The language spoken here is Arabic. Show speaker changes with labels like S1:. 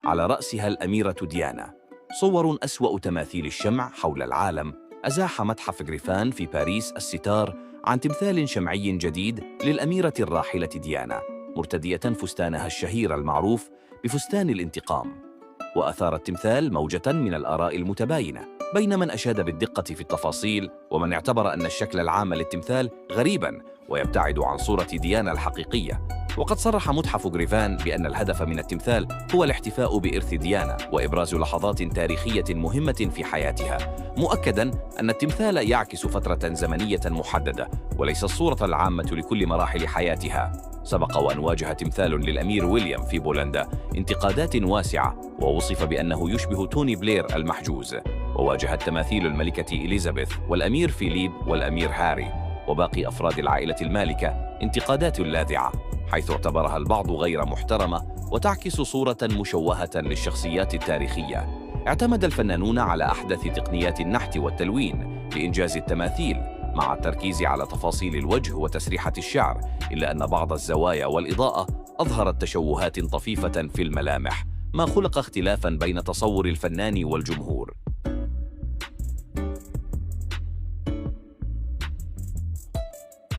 S1: على رأسها الأميرة ديانا. صور أسوأ تماثيل الشمع حول العالم. أزاح متحف غريفان في باريس الستار عن تمثال شمعي جديد للأميرة الراحلة ديانا، مرتدية فستانها الشهير المعروف بفستان الانتقام. وأثار التمثال موجة من الآراء المتباينة بين من أشاد بالدقة في التفاصيل ومن اعتبر أن الشكل العام للتمثال غريباً ويبتعد عن صورة ديانا الحقيقية. وقد صرح متحف غريفان بأن الهدف من التمثال هو الاحتفاء بإرث ديانا وإبراز لحظات تاريخية مهمة في حياتها، مؤكداً أن التمثال يعكس فترة زمنية محددة وليس الصورة العامة لكل مراحل حياتها. سبق وأن واجه تمثال للأمير ويليام في بولندا انتقادات واسعة ووصف بأنه يشبه توني بلير المحجوز. وواجهت تماثيل الملكة إليزابيث والأمير فيليب والأمير هاري وباقي أفراد العائلة المالكة انتقادات لاذعة، حيث اعتبرها البعض غير محترمة وتعكس صورة مشوهة للشخصيات التاريخية. اعتمد الفنانون على أحدث تقنيات النحت والتلوين لإنجاز التماثيل مع التركيز على تفاصيل الوجه وتسريحة الشعر، إلا أن بعض الزوايا والإضاءة أظهرت تشوهات طفيفة في الملامح، ما خلق اختلافاً بين تصور الفنان والجمهور.